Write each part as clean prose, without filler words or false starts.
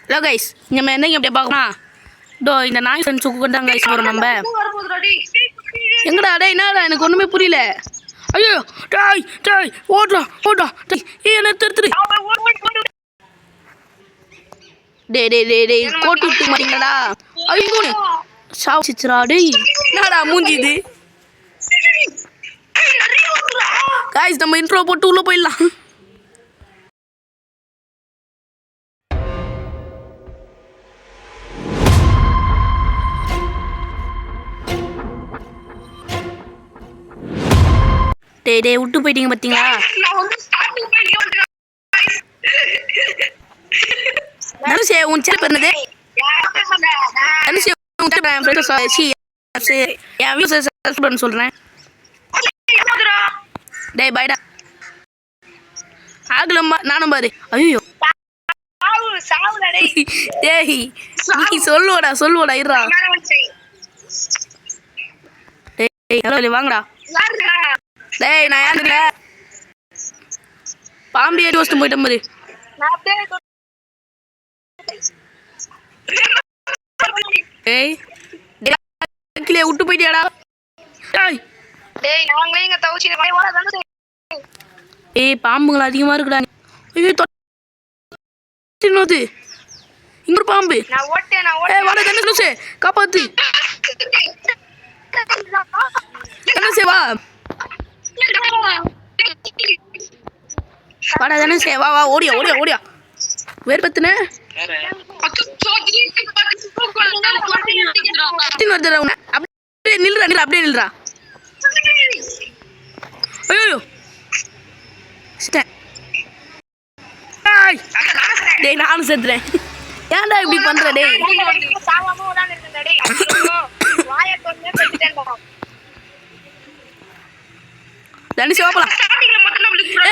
Hello guys, நம்ம என்னங்க அப்படியே பார்க்கலாம். இந்த நாய் ஃப்ரெண்ட்ஸ் கூப்பிட்டாங்க கைஸ். போகிறோம் நம்ம. எங்கடா டேய், என்னடா எனக்கு ஒன்றுமே புரியல. ஐயோ டாய் டாய், ஓடுறா ஓடுறா. என்ன திருத்துரு. டே டே டே டே கோட்டு விட்டு மாட்டீங்கடா. ஐயோ சாவுச்சிச்சுரா. டேய் என்னடா மூஞ்சி இது. கைஸ், நம்ம இன்ட்ரோ போட்டு உள்ளே போயிடலாம். டே டே விட்டு போயிட்டீங்க பார்த்தீங்களா? தனுஷே உன் சேனல் பண்ணது. தனுஷே உன் சேனல் என் வியூஸ் சப்ஸ்கிரைப் பண்ண சொல்கிறேன். டேய் பைடா ஆகலம்மா, நானும் பாரு. ஐயோ டேய் நீ சொல்லுவடா இருடா. டேய் ஹலோ வாங்கடா. டேய் நான் யாருல பாம்பு ஏறி வச்சு போயிட்டேன் பாரு. டேய் கீழே விட்டு போயிட்டியாடா. ஏய் பாம்புங்களா அதிகமா இருக்குடா. ஐயோ இன்னொரு இங்க ஒரு பாம்பு. வாடா தனுஷே காப்பாத்து. தனுஷே வா வாடா தனுஷே வா வா. ஓடியா ஓடியா ஓடியா. வேர்பத்துன அப்படியே நில்றா அப்படியே நில்றா. ஐயோ டேய் நானும் செத்துறேன். ஏன்டா இப்படி பண்ற டேய். தனுஷ் போலாம்.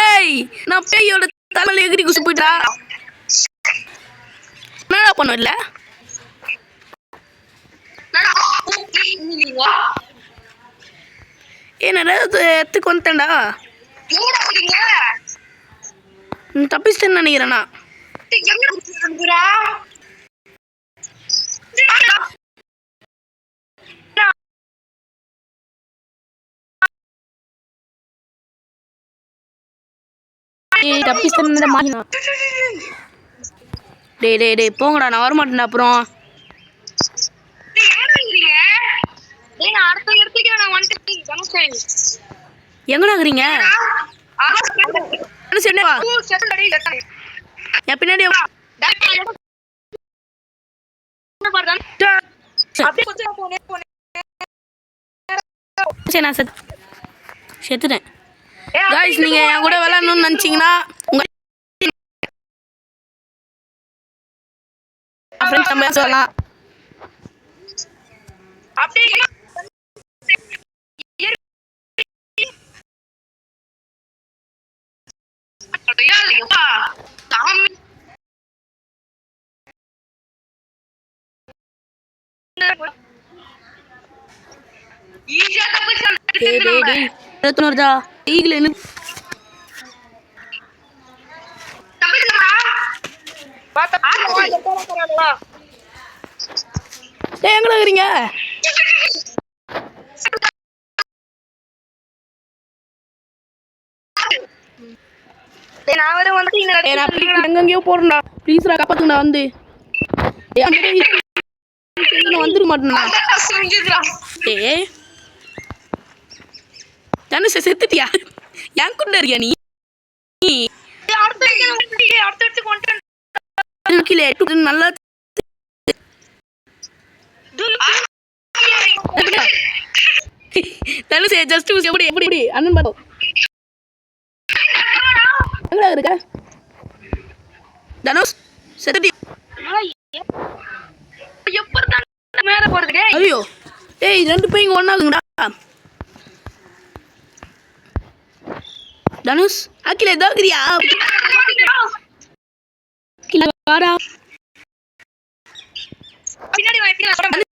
ஏய் நான் பேயோட தலையில எகிரி குசு போயிட்டா. என்னடா பண்ண இல்ல. என்னடா எத்துக்கு வந்துட்டேன்டா. தப்பிச்சிட்டேன்னு நினைக்கிறேண்ணா. டேய் டேய் டேய் போங்கடா, நான் வரமாட்டேன்டா. அப்புறம் எங்கடா இருக்கிறீங்க? என் பின்னாடி நான் செத்துட்டேன். காய்ஸ், நீங்க என் கூட விளையாடணும்னு நினைச்சீங்கன்னா உங்க ஃப்ரெண்ட்ஸ் நம்ம சொல்லலாம். எங்க இருக்கிறீங்க? எங்கெங்கயோ போறேன்டா. ப்ளீஸ்ரா காப்பாத்துங்கடா. வந்து வந்துருக்க மாட்டேன்டா. ஏய் தனுஷ செத்துட்டியா? என் கூட இருக்கியா நீ? நல்லா தனுஷ் ஜஸ்ட் எப்படி எப்படி எப்படி அண்ணன் பாரு. எங்கடா இருக்க தனுஷ்? செத்துட்டி? ஐயோ ஏய் ரெண்டு பையங்க ஒண்ணாகுங்கடா. தனுஷ் அகில தாக்குறியா? அகில வாடா. பின்னாடி வா பின்னாடி.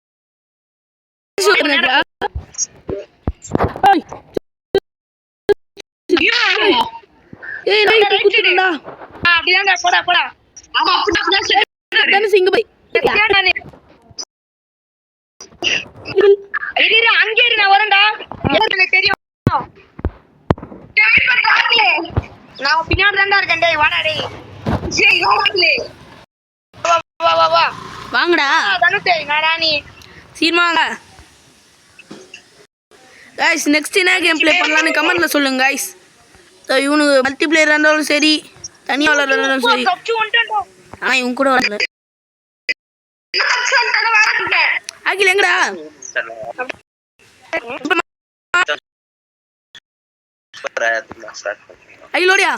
ஏய் நான் குத்துறடா. அப்படியே போடா போடா. ஆமா அப்படியே தனுஷ் இங்க போய் அங்கே இரு நான் வரேன்டா எனக்கு தெரியும் நான் பின்னாடி தான்டா இருக்கேன் டேய் வாடா டேய் ஏய் வாடா வா வா வா வாங்கடா தனுஷ் நாடா நீ சீமாங்க गाइस நெக்ஸ்ட் என்ன கேம் ப்ளே பண்ணலாம்னு கமெண்ட்ல சொல்லுங்க गाइस இவனுக்கு மல்டிப்ளேயர் இருந்தாலும் சரி தனியா விளையாடுறதும் சரி ஆனா இவன் கூட வரல அகில் எங்கடா அகில் ஓடியா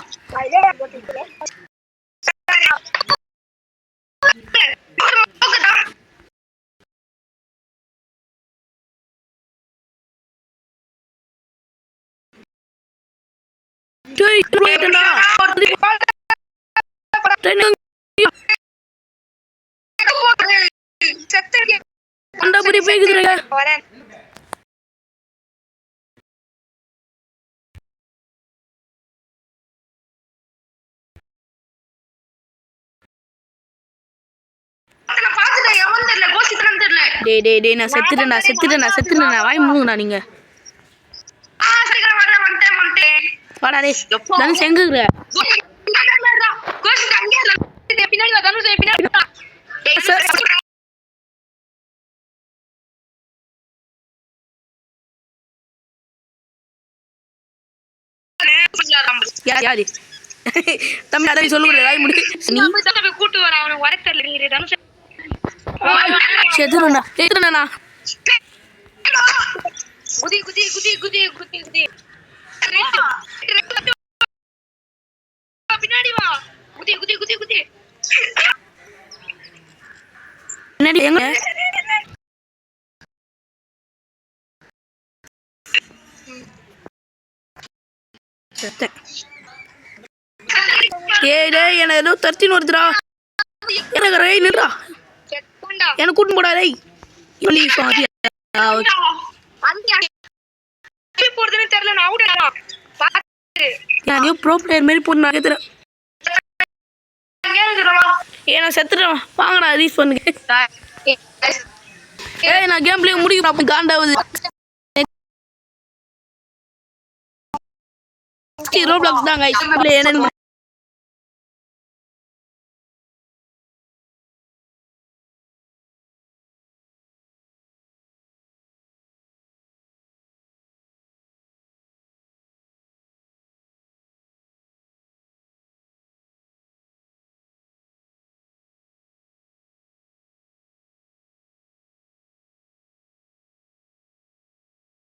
Cuy, kena. Anda beri pergi gitu ya. டேய் நான் செத்துட்டேன்டா வாய் மூடுங்கடா நீங்க வாடா டேய் தனுஷ் எங்க இருக்க கோஷ் அங்க பின்னாடி வா தனுஷ் பின்னாடி வா யாரு தம்பி அத சொல்லுங்க வாய் மூடு நீ போய் கூட்டி வர அவனுக்கு வர தெரியல நீ தனுஷ் செத்துறேன்டா குதி பின்னாடி வா குதி பின்னாடி எங்க டேய் என்ன ஏதோ 13 வருதுடா எனக்கு ரே நில்றா என்ன கூட்டி போடா டேய் இவளி சாதி போறதுன்னு தெரியல நான் அவுட்டா நான் ப்ரோ பிளேயர் மாதிரி போட்டு நான் கேக்குறேன் நான் செத்துறேன் வாங்கடா ரீஸ் பண்ணுங்க ஏய் நான் கேம் பிளே முடிக்கிறேன் அப்ப காண்டாவுது ரோப்ளாக்ஸ் தான் गाइस